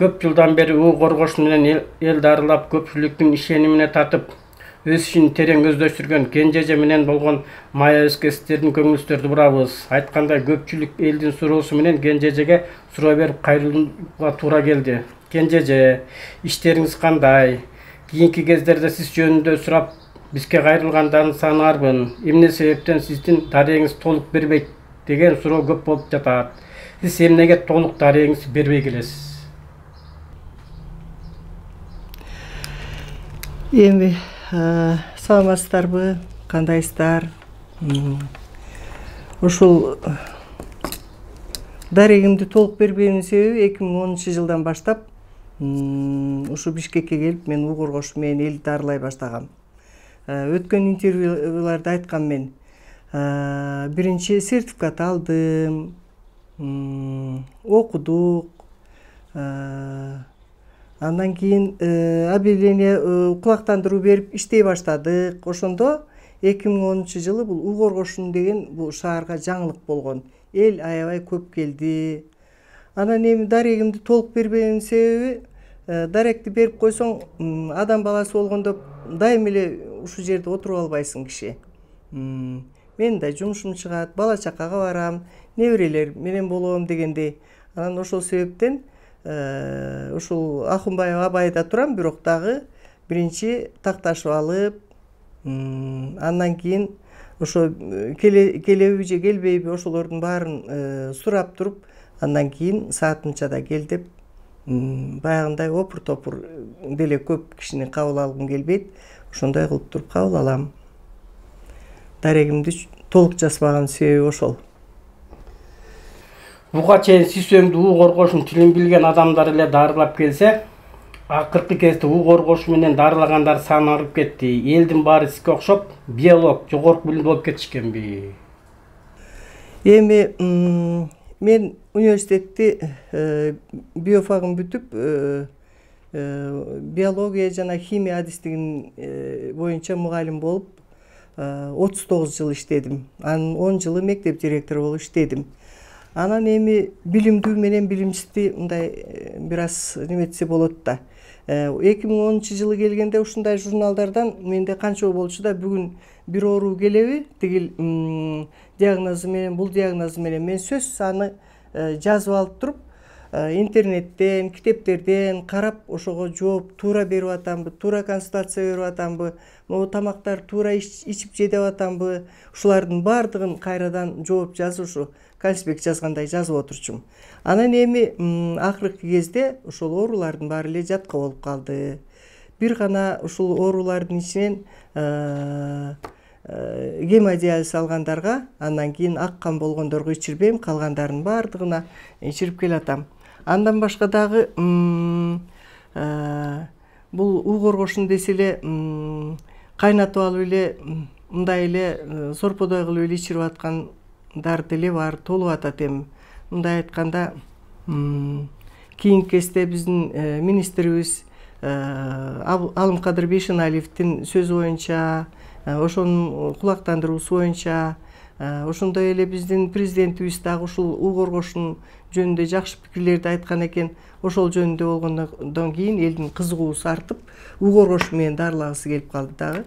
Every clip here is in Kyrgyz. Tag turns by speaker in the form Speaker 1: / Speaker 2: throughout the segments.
Speaker 1: Көп жылдан бeri уу коргош менен эл дарылап, көпчүлүктүн ишенимине татып, өз ишин терең өздөштүргөн Кенжеже менен болгон мая өзкестердин көңүлсүздөрдү бурабыз. Айткандай, көпчүлүк элдин суроосу менен Кенжежеге суроо берип кайрылууга туура келди. Кенжеже, иштериңиз кандай? Кийинки кездерде сиз жөнүндө сурап, бизге кайрылгандардын саны арбын. Эмне себептен сиздин дарегиңиз толук бербейт деген суроо көп болуп жатат. Сиз эмнеге толук дарегиңизди бербей келесиз?
Speaker 2: Эми саламатсыздарбы, кандайсыздар? Ушул дарегимди толук бербеğimin себеби 2010-жылдан баштап ушу Бишкекке келип мен уу коргош менен элди дарылай баштагам. Өткөн интервьюларда айткам мен. Биринчи сертификат алдым, окудук. Андан кийин объявление кулактандыруу берип иштей баштадык. Ошондо 2010-жылы бул уу коргошун деген бул шаарга жаңылык болгон. Эл аябай көп келди. Анан эми дарегимди толук бербеğimin себеби даректи берип койсоң адам баласы болгондо дайым эле ушул жерде отуруп албайсың киши. Мен да жумушум чыгат, бала чакага барам, неберелер менен болом дегендей. Анан ошол себептен ушул Акунбаев Абайда турам, бирок дагы биринчи такташып алып, андан кийин ошо келеби же келбейби ошолордун баарын сурап туруп, андан кийин саатынча кел деп, баягындай опур топур деле көп кишини кабыл алгым келбейт. Ошондой кылып туруп кабыл алам. Дарегимди толук жазбаган себеби ошол.
Speaker 1: Буга чейин СИС-ÖМдү уу коргошун тилин билген адамдар эле дарылап келсе, акыркы кезде уу коргошу менен дарылагандар саны арып кетти. Элдин баары сизге окшоп биолог, жогорку билим болуп кетишкенби?
Speaker 2: Эми мен университетти биофагын бүтүп, биология жана химия адистигин боюнча мугалим болуп 39 жыл иштедим. Анын 10 жылы мектеп директору болуп иштедим. Анан эми билимдүү менен билимсизди мындай бир аз неметсе болот да. 2010-жылы келгенде ушундай журналдардан менде канча болчу да, бүгүн бир оору келеби, тигил диагнозу менен, бул диагнозу менен мен сөз аны жазып алып туруп, интернеттен, китептерден карап, ошого жооп туура берип атамбы, туура консультация берип атамбы, могу тамактар туура ичип жедеп атамбы, ушулардын баардыгын кайрадан жооп жазып, ушу конспект жазгандай жазып отурчумун. Анан эми акыркы кезде ошол оорулардын баары эле жатка болуп калды. Бир гана ушул оорулардын ичинен гемодиализ алгандарга, андан кийин ак кан болгондорго ичирбейм, калгандарынын баардыгына ичирип келатам. Андан башка дагы бул уу коргошун десе эле кайнатып алып эле, мындай эле сорподой кылып эле ичирип аткандар деле бар, толуп атат эми. Мындай айтканда, кийинки кезде биздин министрибиз Алымкадыр Бейшеналиевдин сөзү боюнча, ошонун кулактандыруусу боюнча, ошондой эле биздин президентибиз дагы ушул уу коргошун жөнүндө жакшы пикирлерди айткан экен. Ошол жөнүндө болгондон кийин элдин кызыгуусу артып, уу коргошу менен дарылагысы келип калды дагы.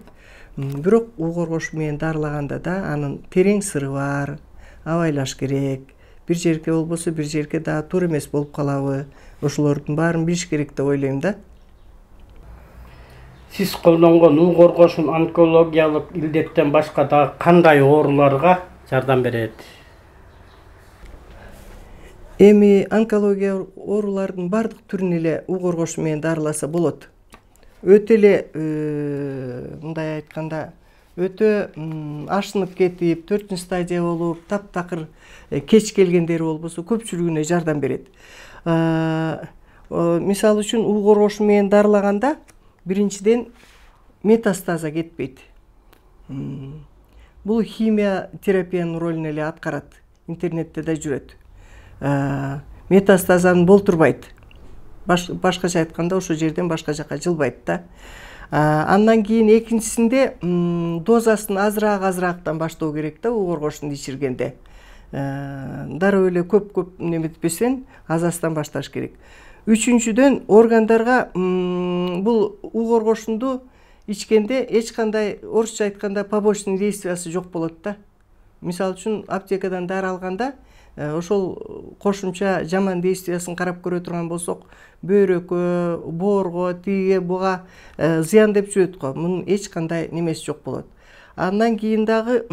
Speaker 2: Бирок уу коргошу менен дарылаганда да анын терең сыры бар, абайлаш керек. Бир жерге болбосо бир жерге дагы туура эмес болуп калабы, ошолордун баарын билиш керек деп ойлойм да.
Speaker 1: Сиз колдонгон уу коргошун онкологиялык илдеттен башка дагы кандай ооруларга жардам берет?
Speaker 2: Эми онкология оорулардын бардык түрүн эле уу коргошу менен дарыласа болот. Өтө эле мындай айтканда, өтө ашынып кетип, 4-стадия болуп, таптакыр кеч келгендери болбосо көпчүлүгүнө жардам берет. Мисалы үчүн уу коргошу менен дарылаганда биринчиден метастаза кетпейт. Бул химия терапиянын ролун эле аткарат. Интернетте да жүрөт. Метастазаны болтурбайт. Башкача айтканда ошол жерден башка жака жылбайт да. Андан кийин экинчисинде дозасын азыраак-азыраактан баштоо керек да, уу коргошунду ичиргенде. Дароо эле көп неметпесен, аз-аздан башташ керек. Үчүнчүдөн органдарга бул уу коргошунду ичкенде эч кандай орусча айтканда побочный действиясы жок болот да. Мисалы үчүн аптекадан дары алганда ошол кошумча жаман действиясын карап көрө турган болсок, бөйрөккө, боорго, тиге буга зыян деп жүрөт го. Мунун эч кандай немеси жок болот. Андан кийин дагы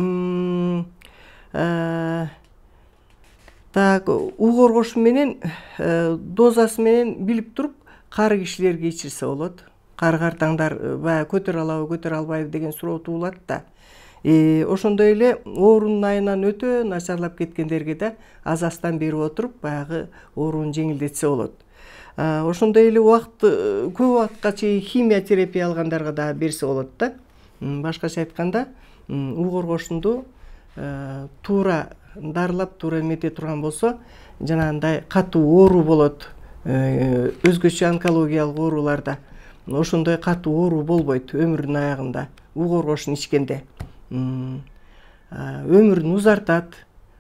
Speaker 2: так уу коргошу менен дозасы менен билип туруп кары кишилерге ичирсе болот. Кары картаңдар баягы көтөрө алабы, көтөрө албайбы деген суроо туулат да. Ошондой эле оорунун айынан өтө начарлап кеткендерге да аз-аздан берип отуруп баягы ооруну жеңилдетсе болот. Ошондой эле көп убакытка чейин химия терапия алгандарга да берсе болот да. Башкача айтканда, уу коргошунду туура дарылап, туура эмете турган болсо, жанагындай катуу оору болот. Өзгөчө онкологиялык ооруларда ошондой катуу оору болбойт өмүрүнүн аягында уу коргошун ичкенде. Өмүрүн узартат.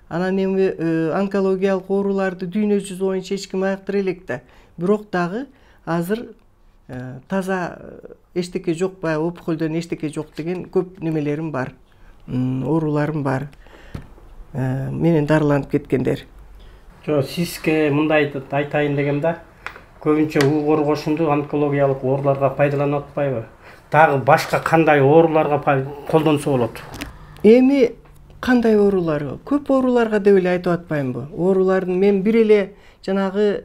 Speaker 2: Анан эми онкологиялык ооруларды дүйнө жүзү боюнча эч ким айыктыра элек да. Бирок дагы азыр таза эчтеке жок, баягы опухолдон эчтеке жок деген көп немелерим бар. Ооруларым бар. Менен дарыланып кеткендер.
Speaker 1: Сизге мындай айтайын дегем да. Көбүнчө уу коргошунду онкологиялык ооруларга пайдаланып атпайбы? Дагы башка кандай ооруларга колдонсо болот?
Speaker 2: Эми кандай оорулар? Көп ооруларга деп эле айтып атпаймынбы? Оорулардын мен бир эле жанагы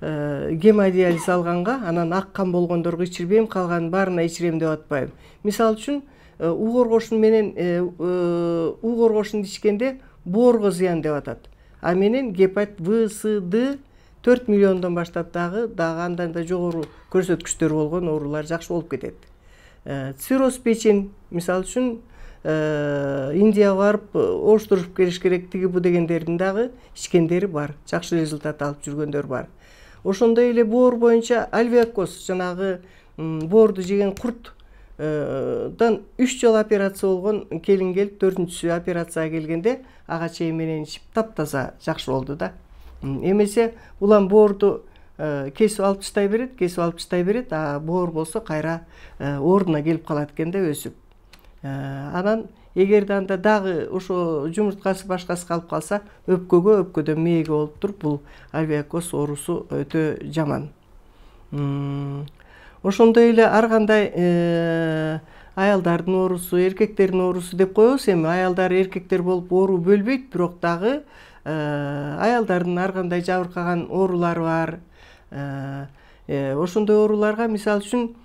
Speaker 2: гемодиализ алганга, анан ак кан болгондорго ичирбейм, калганын баарына ичирем деп атпайм. Мисалы үчүн уу коргошун менен уу коргошунду ичкенде боорго зыян деп атат. А менен гепатит В, С, Д 4 миллиондон баштап дагы андан да жогору көрсөткүчтөр болгон оорулар жакшы болуп кетет. Цирроз печень, мисалы үчүн Индияга барып оштуруп келиш керек, тиги бу дегендердин дагы ичкендери бар, жакшы результат алып жүргөндөр бар. Ошондой эле боор боюнча альвеокоз, жанагы боорду жеген курттан 3 жолу операция болгон келин келип, 4-чүсү операцияга келгенде ага чейин менен ичип таптаза жакшы болду да. Эмесе улам боорду кесип алып таштай берет, а боор болсо кайра ордуна келип калат экен да өсүп. Анан эгерде анда дагы ошо жумурткасы башкасы калып калса, өпкөдөн мээге болуп туруп, бул альвеокоз оорусу өтө жаман. Ошондой эле ар кандай аялдардын оорусу, эркектердин оорусу деп коебуз. Эми аялдар, эркектер болуп оору бөлбөйт, бирок дагы аялдардын ар кандай жабыркаган оорулары бар. Ошондой ооруларга мисалы үчүн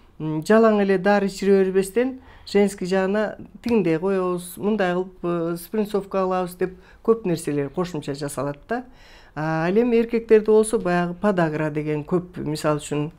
Speaker 2: жалаң эле дары ичире бербестен женский жагына тигиндей коебуз, мындай кылып спринцовка алабыз деп көп нерселер кошумча жасалат да. Ал эми эркектерде болсо баягы подагра деген көп, мисалы үчүн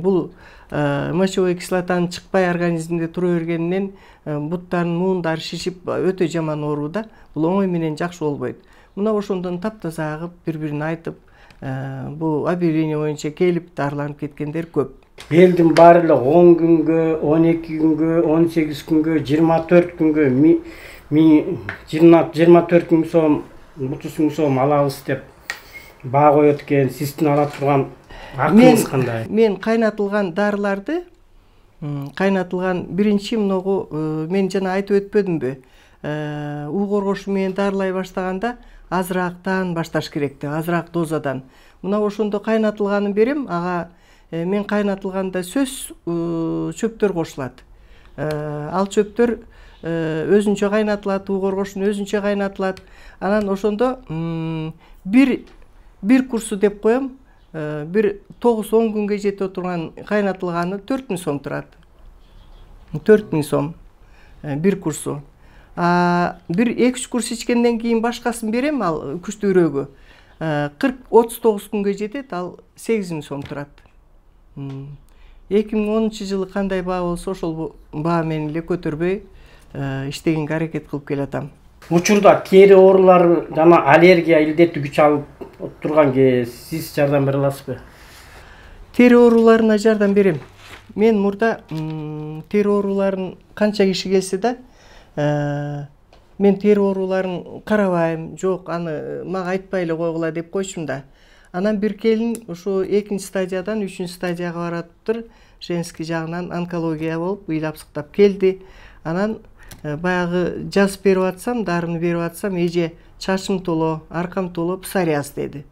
Speaker 2: бул мочевой кислотанын чыкпай организмде тура бергенинен буттарын, муундары шишип өтө жаман оору да. Бул оңой менен жакшы болбойт. Мына ошондон таптаза агып, бири-бирин айтып, бул объявление боюнча келип дарыланып кеткендер көп.
Speaker 1: Элдин баары эле 10 күнгө, 12 күнгө, 18 күнгө, 24 күнгө 24 миң сом, 30 миң сом алабыз деп баа коет экен. Сиздин ала турган акыңыз кандай?
Speaker 2: Мен кайнатылган дарыларды, кайнатылган биринчи могу мен жана айтып өтпөдүмбү? уу коргошу менен дарылай баштаганда азыраактан башташ керек деп, азыраак дозадан. Мына ошондо кайнатылганын берем, ага мен кайнатылганда сөз чөптөр кошулат. Ал чөптөр өзүнчө кайнатылат, уу коргошун өзүнчө кайнатылат. Анан ошондо бир курсу деп коем, бир 9-10 күнгө жете турган кайнатылганы 4 миң сом турат. 4 миң сом бир курсу. Бир 2-3 курс ичкенден кийин башкасын берем, ал күчтүүрөгү. 40-39 күнгө жетет, ал 8 миң сом турат. 2010-жылы кандай баа болсо ошол баа менен эле көтөрбөй иштегенге аракет кылып келатам.
Speaker 1: Учурда тери оорулары жана аллергия илдети күч алып турган сиз жардам бере аласызбы?
Speaker 2: Тери ооруларына жардам берем. Мен мурда тери ооруларын канча киши келсе да, мен тери ооруларын карабайм, жок, аны мага айтпай эле койгула деп койчумун да. Анан бир келин ошо 2-стадиядан 3-стадияга баратыптыр. Женский жагынан онкология болуп, ыйлап сыктап келди. Анан баягы жазып берип атсам, дарыны берип атсам, эже чачым толо, аркам толо, псориаз деди.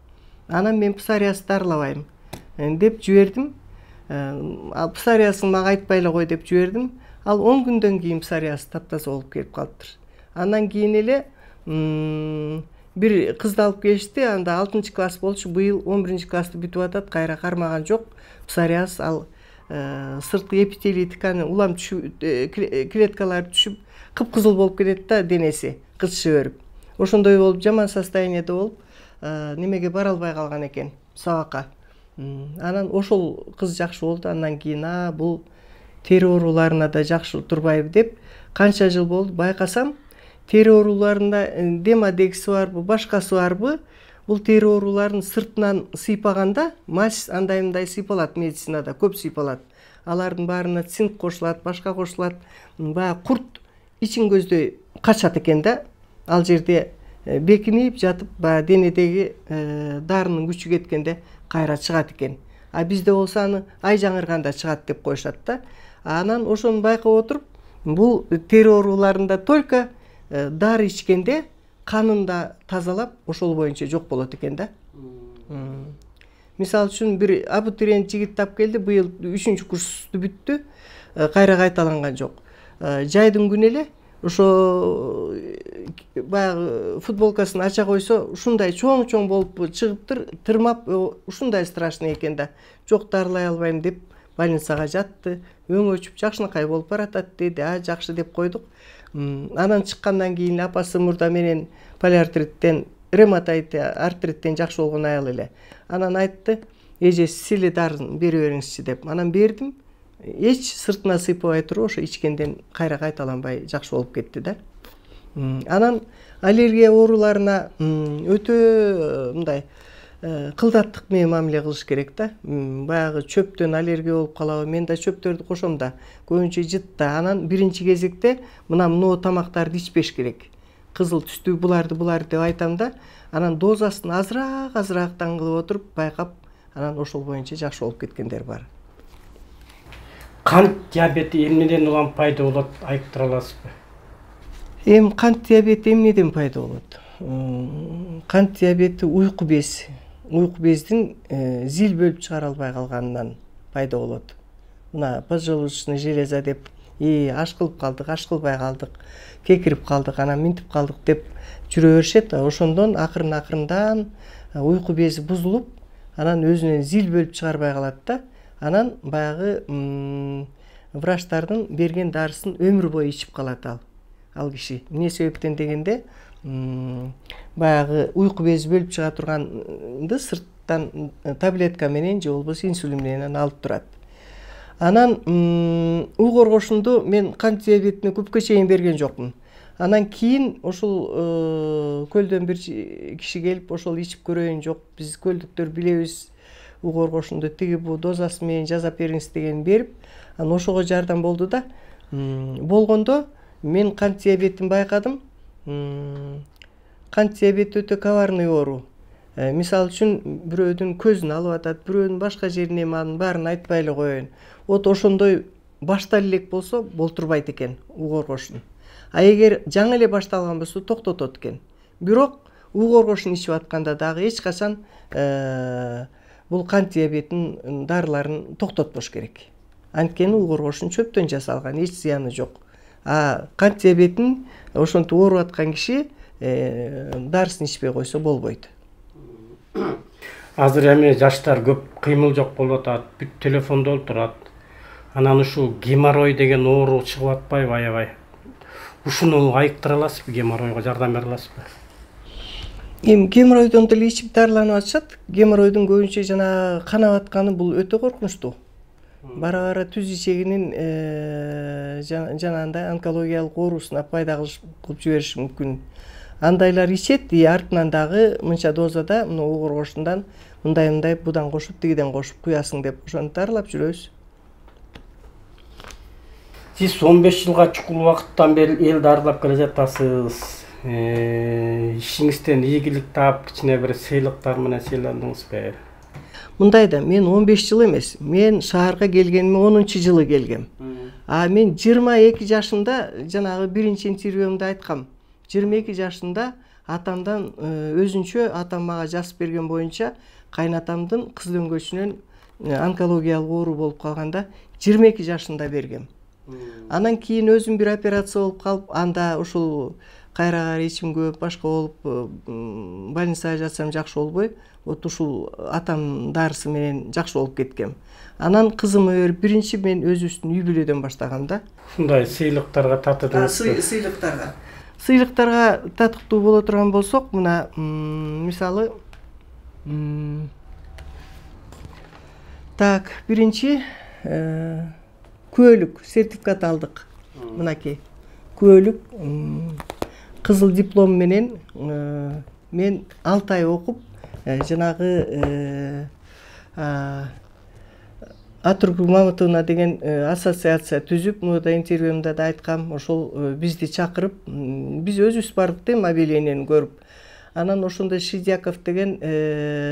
Speaker 2: Анан мен псориаз дарылабайм деп жибердим. Ал псориазын мага айтпай эле кой деп жибердим. Ал 10 күндөн кийин псориаз таптаза болуп келип калыптыр. Андан кийин эле бир кызды алып келишти. Анда 6-класс болчу, быйыл 11 классты бүтүп атат, кайра кармаган жок. Псориаз ал сырткы эпителий ткани улам клеткалары түшүп, кыпкызыл болуп кетет да денеси, кызыша берип. Ошондой болуп, жаман состояниеде болуп, немеге бара албай калган экен, сабакка. Анан ошол кыз жакшы болду. Андан кийин бул тери ооруларына да жакшы турбайбы деп, канча жыл болду байкасам, тери ооруларында демодекси барбы, башкасы барбы, бул тери ооруларын сыртынан сыйпаганда, мазь андай-мындай сыйпалат медицинада, көп сыйпалат. Алардын баарына цинк кошулат, башка кошулат. Баягы курт ичин көздөй качат экен да. Ал жерде бекинип жатып, баягы денедеги дарынын күчү кеткенде кайра чыгат экен. А бизде болсо аны ай жаңырганда чыгат деп коюшат да. Анан ошону байкап отуруп, бул тери ооруларында только дары ичкенде канында тазалап, ошол боюнча жок болот экен да. Мисалы үчүн бир абитуриент жигит тап келди, быйыл 3-курсту бүттү, кайра кайталанган жок. Жайдын күнү эле ошо баягы футболкасын ача койсо, ушундай чоң болуп чыгыптыр, тырмап, ушундай страшный экен да. Жок, дарылай албайм деп больницага жатты. Өң өчүп жакшынакай болуп баратат деди. Жакшы деп койдук. Анан чыккандан кийин апасы мурда менен полиартриттен, ревматоид артриттен жакшы болгон аял эле. Анан айтты, эже силе дарын бере бериңизчи деп. Анан бердим. Эч сыртына сыйпабай туруп, ошо ичкенден кайра кайталанбай жакшы болуп кетти да. Анан аллергия ооруларына өтө мындай кылдаттык менен мамиле кылыш керек да. Баягы чөптөн аллергия болуп калабы, мен да чөптөрдү кошом да, көбүнчө жыт да. Анан биринчи кезекте мына тамактарды ичпеш керек. Кызыл түстүү буларды деп айтам да. Анан дозасын азыраак кылып отуруп байкап, анан ошол боюнча жакшы болуп кеткендер бар.
Speaker 1: Кант диабети эмнеден улам пайда болот, айыктыра аласызбы?
Speaker 2: Кант диабети эмнеден пайда болот? Кант диабети уйку без. Уйку бездин зил бөлүп чыгара албай калганынан пайда болот. Мына поджелудочный железа деп, аш кылып калдык, аш кылбай калдык, кекирип калдык, анан минтип калдык деп жүрө беришет. Ошондон акырындан уйку бези бузулуп, анан өзүнөн зил бөлүп чыгарбай калат да. Анан баягы врачтардын берген дарысын өмүр бою ичип калат ал киши. Эмне себептен дегенде, баягы уйку бези бөлүп чыга турганды сырттан таблетка менен же болбосо инсулин менен алып турат. Анан уу коргошунду мен кант диабетине көпкө чейин берген жокмун. Анан кийин ошол көлдөн бир киши келип, ошол ичип көрөйүн, жок, биз көлдүктөр билебиз, уу коргошунду тиги бу дозасы менен жасап бериңиз деген берип, анан ошого жардам болду да. Болгондо мен кант диабетин байкадым. Кант диабети өтө коварный оору. Мисалы үчүн бирөөдүн көзүн алып атат, бирөөнүн башка жерине, анын баарын айтпай эле коеюн. Ошондой башталып элек болсо болтурбайт экен уу коргошун. А эгер жаңы эле башталган болсо токтотот экен. Бирок уу коргошун ичип атканда дагы эч качан бул кант диабетинин дарыларын токтотпош керек. Анткени уу коргошун чөптөн жасалган, эч зыяны жок. А кант диабетин ошентип ооруп аткан киши дарысын ичпей койсо болбойт.
Speaker 1: Азыр эми жаштар көп кыймыл жок болуп атат, бүт телефондо олтурат. Анан ушул геморрой деген оору чыгып атпайбы аябай? Ушуну айыктыра аласызбы, геморройго жардам бере аласызбы?
Speaker 2: Геморройдон деле ичип дарыланып атышат. Геморройдун көбүнчө жана канап атканы бул өтө коркунучтуу. Бара түз ичегинин жанагындай онкологиялык оорусуна пайда кылып жибериши мүмкүн. Андайлар ичет, артынан дагы мынча дозада мына уу коргошундан мындай будан кошуп, тигиден кошуп куясың деп ошону дарылап жүрөбүз.
Speaker 1: Сиз 15 жылга чукул убакыттан бери эл дарылап келе жатасыз. ишиңизден ийгилик таап кичине бир сыйлыктар менен сыйландыңызбы?
Speaker 2: Мындай да, мен 15 жыл эмес, мен шаарга келгениме 10 жылы келгем. Мен 22 жашында, жанагы биринчи интервьюмда айткам, 22 жашында атамдан өзүнчө атам мага жазып берген боюнча кайнатамдын кыз дөңгөчүнөн онкологиялык оору болуп калганда 22 жашында бергем. Анан кийин өзүм бир операция болуп калып, анда ушул кайрагар ичим көп, башка болуп больницага жатсам жакшы болбой, вот ушул атам дарысы менен жакшы болуп кеткем. Анан кызымы берип, биринчи мен өзүбүздүн үй бүлөдөн баштагам да.
Speaker 1: Ушундай сыйлыктарга татыдыңызбы?
Speaker 2: Сыйлыктарга татыктуу боло турган болсок, мына мисалы так, биринчи күбөлүк сертификат алдык. Мынакей күбөлүк кызыл диплом менен мен 6 ай окуп, жанагы Атургул Мамытовна деген ассоциация түзүп, мында интервьюмда да айткам, ошол бизди чакырып, биз өзүбүз бардык да объявлениени көрүп. Анан ошондо Шидяков деген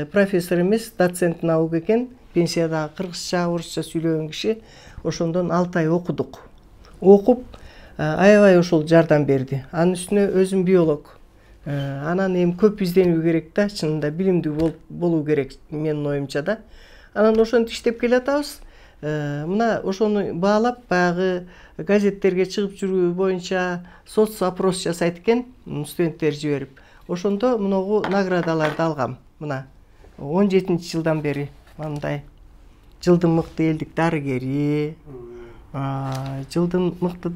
Speaker 2: профессор эмес, доцент наук экен, пенсияда кыргызча, орусча сүйлөгөн киши. Ошондон 6 ай окудук. Окуп, аябай ошол жардам берди. Анын үстүнө өзүм биолог. Анан эми көп изденүү керек да, чынында билимдүү болуу керек менин оюмча да. Анан ошентип иштеп келатабыз. Мына ошону баалап, баягы газеттерге чыгып жүрүү боюнча соцопрос жасайт экен студенттер жиберип. Ошондо мыногу наградаларды алгам. Мына 17 жылдан бери мындай жылдын мыкты элдик дарыгери, жылдын мыкты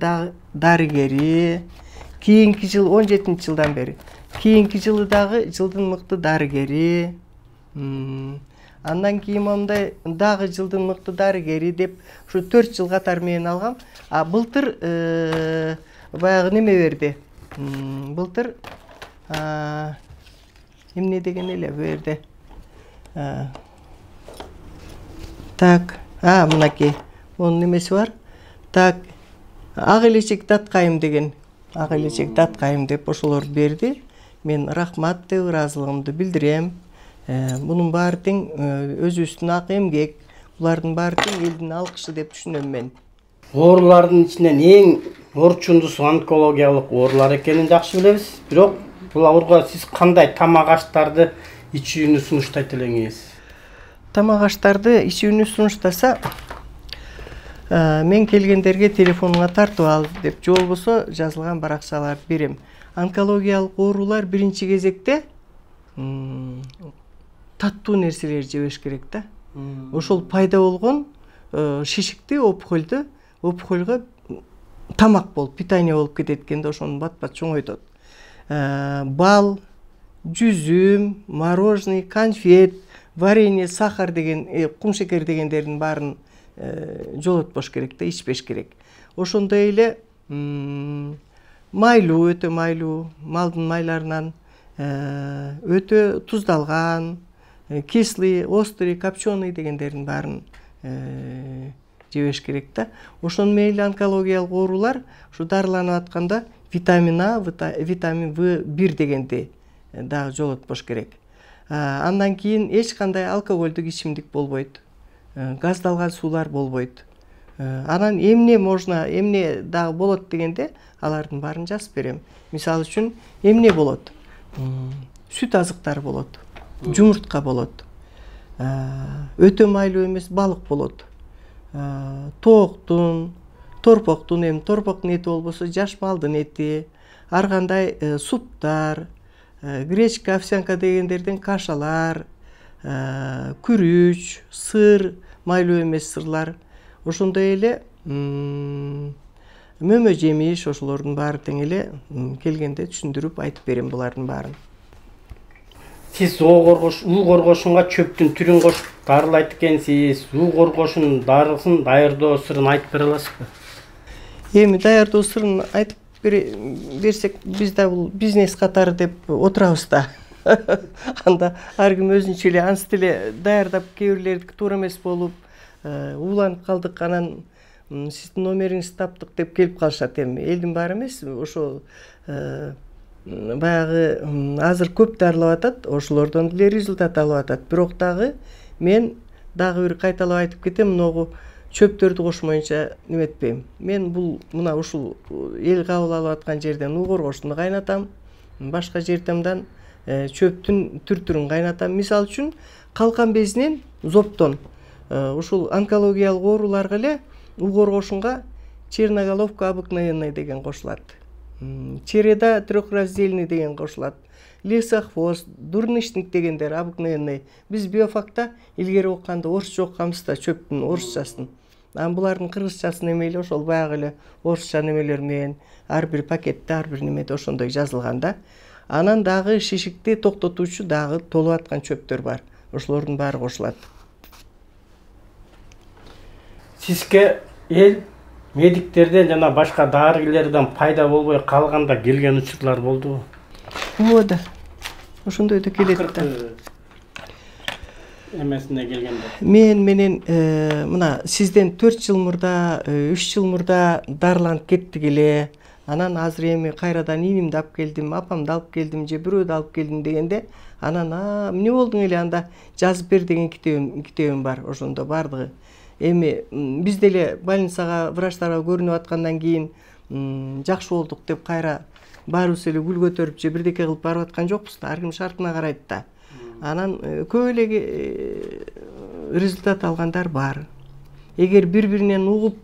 Speaker 2: дарыгери, кийинки жыл 17 жылдан бери. Кийинки жылы дагы жылдын мыкты дарыгери. Андан кийин мындай дагы жылдын мыкты дарыгери деп ушу 4 жыл катар менен алгам. Былтыр баягы неме берди. Былтыр эмне деген эле берди. Так, мынакей. Онун немеси бар. Так, ак элечек даткайым деген. Ак элечек даткайым деп ошолорду берди. Мен рахмат деп ыраазылыгымды билдирем. Bunun баары тең өзүбүздүн ак эмгек, булардын баары тең элдин алкышы деп түшүнөм мен.
Speaker 1: Оорулардын ичинен эң орчундусу онкологиялык оорулар экенин жакшы билебиз. Бирок бул ооруга сиз кандай тамак аштарды ичүүнү сунуштайт элеңиз?
Speaker 2: Тамак аштарды ичүүнү сунуштаса, мен келгендерге телефонуңа тартып ал деп, же болбосо жазылган баракчаларды берем. Онкологиялык оорулар биринчи кезекте таттуу нерселер жебеш керек да. Ошол пайда болгон шишикти, опухольго тамак болуп, питание болуп кетет экенде, ошону бат-бат чоңойтот. Бал, жүзүм, мороженый, конфет, варенье, сахар деген, кум шекер дегендердин баарын жолотпош керек да, ичпеш керек. Ошондой эле майлуу, өтө майлуу, малдын майларынан өтө туздалган, кислый, острый, копченый дегендердин баарын жебеш керек да. Ошону менен онкологиялык оорулар ушу дарыланып атканда витамин А, витамин В1 дегенди дагы жолотпош керек. Андан кийин эч кандай алкоголдук ичимдик болбойт. Газдалган суулар болбойт. Анан эмне дагы болот дегенде алардын баарын жазып берем. Мисалы үчүн эмне болот? Сүт азыктары болот. Жумуртка болот. Өтө майлуу эмес балык болот. Тооктун, торпоктун, торпоктун эти болбосо жаш малдын эти, ар кандай суптар, гречка, овсянка дегендерден кашалар, күрүч, сыр, майлуу эмес сырлар. Ошондой эле мөмө жемиш, ошолордун баары тең эле келгенде түшүндүрүп айтып берем булардын баарын.
Speaker 1: Siz уу коргошунга чөптүн түрүн кошуп дарылайт экенсиз. Уу коргошунун дарысын даярдоо сырын айтып бере аласызбы?
Speaker 2: Эми даярдоо сырын айтып берсек, биз да бул бизнес катары деп отурабыз да. Анда ар ким өзүнчө эле ансы деле даярдап, кээ бирлердики туура эмес болуп, ууланып калдык, анан сиздин номериңизди таптык деп келип калышат. Эми элдин баары эмес, ошо баягы азыр көп дарылап атат, ошолордон деле результат алып атат. Бирок дагы мен дагы бир кайталап айтып кетем, могу чөптөрдү кошмоюнча неметпейм. Мен мына ушул эл кабыл алып аткан жерден уу коргошуну кайнатам, башка жерден чөптүн түр-түрүн кайнатам. Мисалы үчүн калкан безинен зоптон ушул онкологиялык ооруларга эле уу коргошунга черноголовка обыкновенная деген кошулат. Череда трехраздельный деген кошулат. Лесохвост, дурничник дегендер обыкновенный. Биз биофакта илгери окуганда орусча окуганбыз да, чөптүн орусчасын. Булардын кыргызчасын эмели ошол баягы эле орусча немелер менен ар бир пакетте, ар бир немеде ошондой жазылган да. Анан дагы шишикти токтотуучу дагы толуп аткан чөптөр бар. Ошолордун баары кошулат.
Speaker 1: Сизге эл медиктерден жана башка дарыгерлерден пайда болбой калганда келген учурлар болдубу?
Speaker 2: Да. Ошондой да келет да.
Speaker 1: Эмесине келгенде.
Speaker 2: Мен менен мына сизден 4 жыл мурда, 3 жыл мурда дарыланып кеттик эле. Анан азыр эми кайрадан инимди алып келдим, апамды алып келдим, же бирөөдү алып келдим дегенде, анан эмне болдуң эле анда жазып бер деген китебим бар, ошондо бардыгы. Эми биз деле больницага врачтарга көрүнүп аткандан кийин жакшы болдук деп кайра баарыбыз эле гүл көтөрүп же бирдеке кылып барып аткан жокпуз да, ар ким шартына карайт да. Анан көп эле результат алгандар бар. Эгер бири-биринен угуп,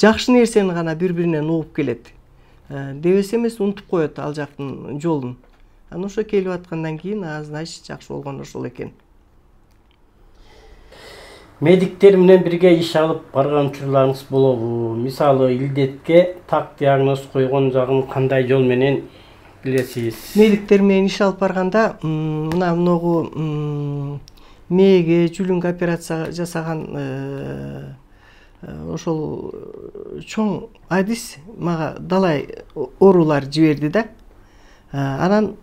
Speaker 2: жакшы нерсени гана бири-биринен угуп келет. Дебесе эмес унутуп коет ал жактын жолун. Анан ошо келип аткандан кийин значит жакшы болгон ошол экен.
Speaker 1: Медиктер менен бирге иш алып барган учурларыңыз болобу? Мисалы илдетке так диагноз койгон жагын кандай жол менен билесиз?
Speaker 2: Медиктер менен иш алып барганда мына могу мээге жүлүнгө операция жасаган ошол чоң адис мага далай оорулар жиберди да. Анан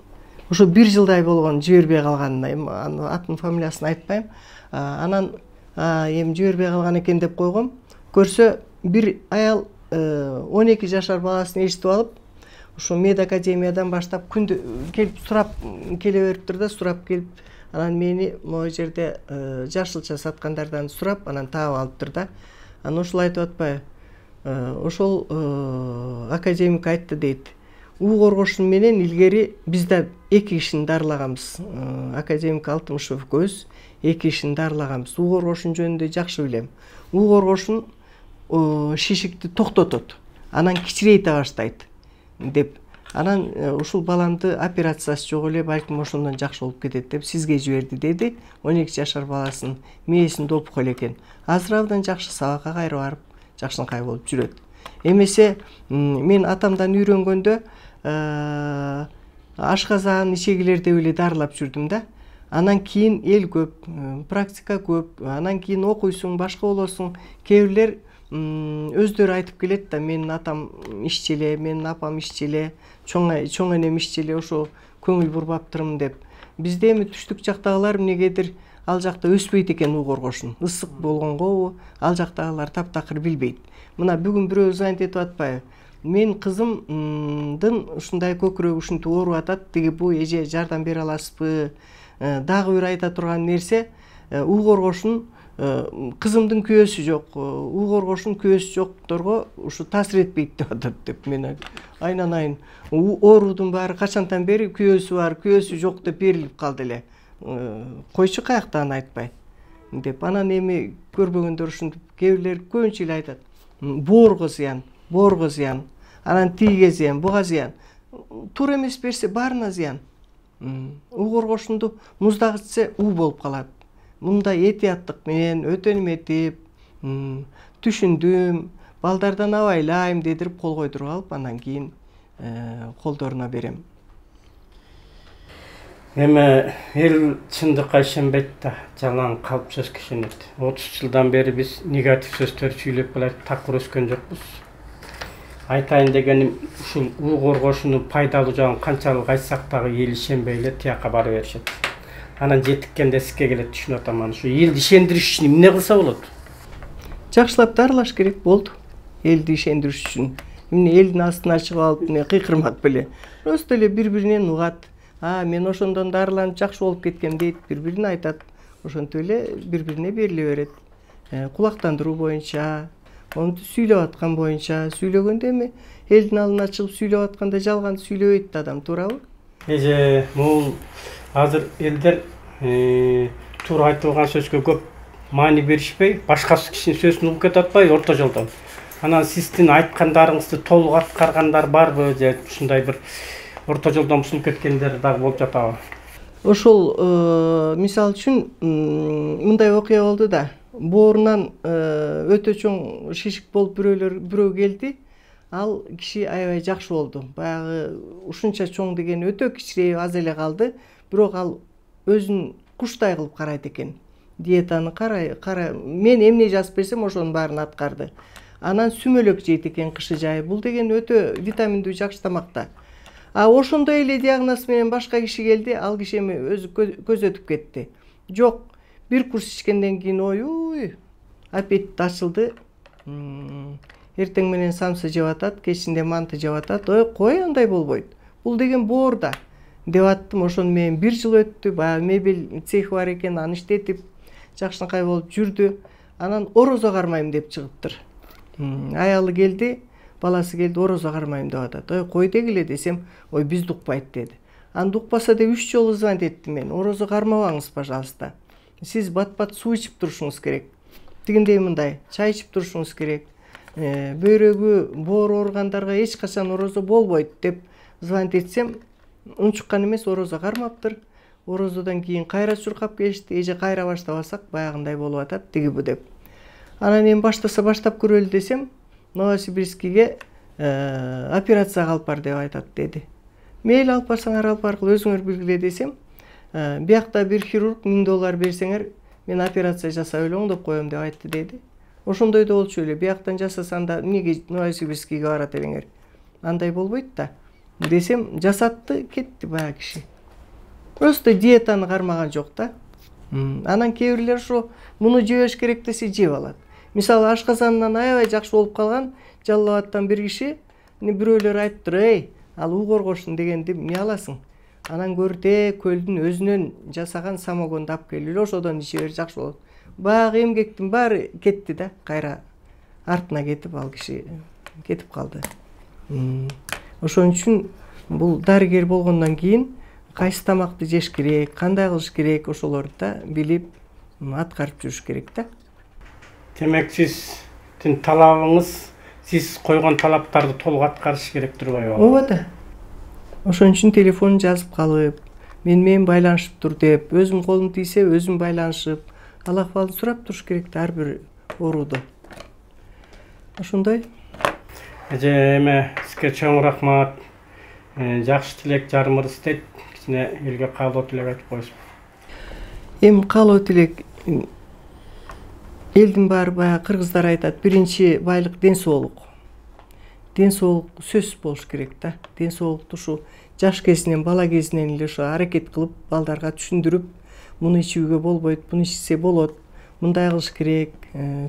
Speaker 2: ошо 1 жылдай болгон жибербей калганын, атын фамилиясын айтпайм. Анан эми жибербей калган экен деп койгом. Көрсө бир аял 12 жашар баласын эчтип алып, ошо мед академиядан баштап күндө келип сурап келе бериптир да, сурап келип, анан мени могу жерде жашылча саткандардан сурап, анан таап алыптыр да. Анан ошол айтып атпайбы? Ошол академик айтты дейт. уу коргошун менен илгери биз да 2 кишини дарылаганбыз. Академик Алтымышев экөөбүз 2 кишини дарылаганбыз. уу коргошун жөнүндө жакшы билем. уу коргошун шишикти токтотот, анан кичирейте баштайт деп. Анан ушул баламды операциясы жок эле, балким ошондон жакшы болуп кетет деп сизге жиберди деди. 12 жашар баласын мээсин допук эле экен. Азыр абдан жакшы сабакка кайра барып, жакшынкай болуп жүрөт. Эмесе мен атамдан үйрөнгөндө ашказан, ичегилерди эле дарылап жүрдүм да. Анан кийин эл көп, практика көп, анан кийин окуйсуң, башка болосуң. Кээ бирлер өздөрү айтып келет да, менин атам ишчи эле, менин апам ишчи эле, чоң энем ишчи эле, ошо көңүл бурбаптырмын деп. Бизде эми түштүк жактагылар эмнегедир ал жакта өспөйт экен уу коргошун. Ысык болгонгобу, ал жактагылар таптакыр билбейт. Мына бүгүн бирөө звонить этип атпайбы? Мен кызымдын ушундай көкүрөгү ушинтип ооруп атат, тиги бу эже жардам бере аласызбы? Дагы бир айта турган нерсе, уу коргошун кызымдын күйөөсү жок, уу коргошун күйөөсү жокторго ушу таасир этпейт деп атат деп мен айнанайын. Оорудун баары качантан бери күйөөсү бар, күйөөсү жок деп берилип калды эле. Койчу каяктан айтпай деп. Анан эми көрбөгөндөр ушинтип кээ бирлер көбүнчө эле айтат. Боорго зыян, боорго зыян, анан тиге зыян, буга зыян. Туура эмес берсе баарына зыян. уу коргошунду муздагытса уу болуп калат. Мында этияттык менен өтө неметип, түшүндүм, балдардан абайлайм дедирип кол койдуруп алып, анан кийин колдоруна берем.
Speaker 1: Эми эл чындыкка ишенбейт да, жалаң калп сөзгө ишенет. 30 жылдан бери биз негатив сөздөр сүйлөп келе такыр өскөн жокпуз. Айтайын дегеним, ушул уу коргошунун пайдалуу жагын канчалык айтсак дагы эл ишенбей эле тияка бара беришет. Анан жетиккенде сизге келет, түшүнүп атам. Ушу элди ишендириш үчүн эмне кылса болот?
Speaker 2: Жакшылап дарылаш керек болду. Элди ишендириш үчүн эмне элдин астына чыгып алып эмне кыйкырмак беле. Просто эле бири-биринен угат. Мен ошондон дарыланып жакшы болуп кеткем дейт, бири-бирине айтат. Ошентип эле бири-бирине бериле берет. Кулактандыруу боюнча, онтип сүйлөп аткан боюнча, сүйлөгөндө эми элдин алдына чыгып сүйлөп атканда жалганды сүйлөбөйт да адам, туурабы?
Speaker 1: Бул азыр элдер туура айтылган сөзгө көп маани беришпей, башка кишинин сөзүн угуп кетип атпайбы орто жолдон. Анан сиздин айткандарыңызды толук аткаргандар барбы же ушундай бир орто жолдон бузулуп кеткендер дагы болуп жатабы?
Speaker 2: Ошол мисалы үчүн мындай окуя болду да. Боорунан өтө чоң шишик болуп бирөө келди. Ал киши аябай жакшы болду. Баягы ушунча чоң деген өтө кичирээп аз эле калды. Бирок ал өзүн куштай кылып карайт экен. Диетаны мен эмне жазып берсем ошонун баарын аткарды. Анан сүмөлөк жейт экен кышы жай. Бул деген өтө витаминдүү жакшы тамак да. Ошондой эле диагноз менен башка киши келди. Ал киши эми өзү көзөтүп кетти. Жок, бир курс ичкенден кийин ой, аппетит ачылды. Эртең менен самса жеп атат, кечинде манты жеп атат. Ой, кой, андай болбойт. Бул деген боор да. Деп аттым, ошону менен 1 жыл өттү. Баягы мебель цехи бар экен, аны иштетип, жакшынакай болуп жүрдү. Анан орозо кармайм деп чыгыптыр. Аялы келди, баласы келди, орозо кармайм деп атат. Ой, кой дегиле десем, ой, бизди укпайт деди. Анда укпаса деп 3 жолу звонить эттим мен. Орозо кармабаңыз, пожалуйста. Сиз бат-бат суу ичип турушуңуз керек. Тигиндей мындай, чай ичип турушуңуз керек. Бөйрөгү боор ооругандарга эч качан орозо болбойт деп звонить этсем, унчуккан эмес, орозо кармаптыр. Орозодон кийин кайра чуркап келишти. Эже кайра баштабасак баягындай болуп атат, тиги бу деп. Анан эми баштаса баштап көрөлү десем, Новосибирскиге операцияга алып бар деп айтат деди. Мейли алып барсаңар алып баргыла, өзүңөр билгиле десем, биякта бир хирург $1000 берсеңер, мен операция жасап эле оңдоп коем деп айтты деди. Ошондой да болчу эле, бияктан жасасаң эмнеге Новосибирскиге барат элеңер? Андай болбойт да. Десем, жасатты, кетти баягы киши. Просто диетаны кармаган жок да. Анан кээ бирлер ошо муну жебеш керек десе жеп алат. Мисалы ашказанынан аябай жакшы болуп калган Жалал Абадтан бир киши бирөөлөр айтыптыр, эй, ал уу коргоштун дегенди эмне аласың? Анан көрдө көлдүн өзүнөн жасаган самогонду алып келип ошодон иче бер жакшы болот. Баягы эмгектин баары кетти да, кайра артына кетип ал киши кетип калды. Ошон үчүн бул дарыгер болгондон кийин кайсы тамакты жеш керек, кандай кылыш керек, ошолорду да билип аткарып жүрүш керек да.
Speaker 1: Демек сиздин талабыңыз, сиз койгон талаптарды толук аткарыш керек турбайбы?
Speaker 2: Ооба да. Ошон үчүн телефон жазып калып, мен менен байланышып тур деп, өзүм колум тийсе өзүм байланышып, ал акыбалын сурап туруш керек да ар бир ооруду. Ошондой.
Speaker 1: Эме сизге чоң рахмат. Жакшы тилек жарымыр истейт. Кичине элге каалоо тилек айтып коесузбу?
Speaker 2: Эми каалоо тилек элдин баары баягы кыргыздар айтат, биринчи байлык ден соолук. Ден соолук сөзсүз болуш керек да. Ден соолукту ушу жаш кезинен, бала кезинен эле ошо аракет кылып, балдарга түшүндүрүп, муну ичүүгө болбойт, муну ичсе болот, мындай кылыш керек,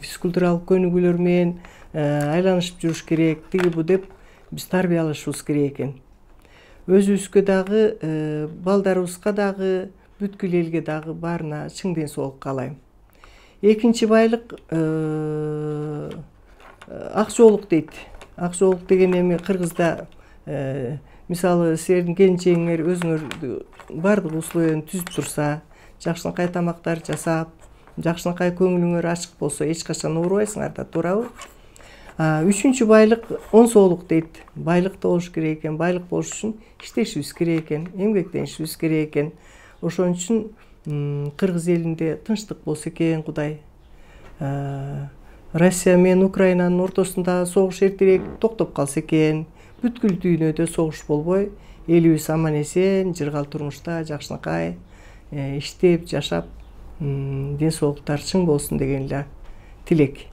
Speaker 2: физкультуралык көнүгүүлөр менен айланышып жүрүш керек, тиги бу деп биз тарбиялашыбыз керек экен. Өзүбүзгө дагы, балдарыбызга дагы, бүткүл элге дагы баарына чың ден соолук каалайм. Экинчи байлык акчолук дейт. Акчолук деген эми кыргызда мисалы силердин келинчегиңер өзүңөр бардык условияны түзүп турса, жакшынакай тамактар жасап, жакшынакай көңүлүңөр ачык болсо, эч качан оорубайсыңар да, туурабы? Үчүнчү байлык оң соолук дейт. Байлык да болуш керек экен. Байлык болуш үчүн иштешибиз керек экен, эмгектенишибиз керек экен. Ошон үчүн кыргыз элинде тынчтык болсо экен, Кудай. Россия менен Украинанын ортосунда согуш эртерээк токтоп калса экен, бүткүл дүйнөдө согуш болбой, элибиз аман эсен, жыргал турмушта жакшынакай иштеп, жашап, ден соолуктары чың болсун деген эле тилек.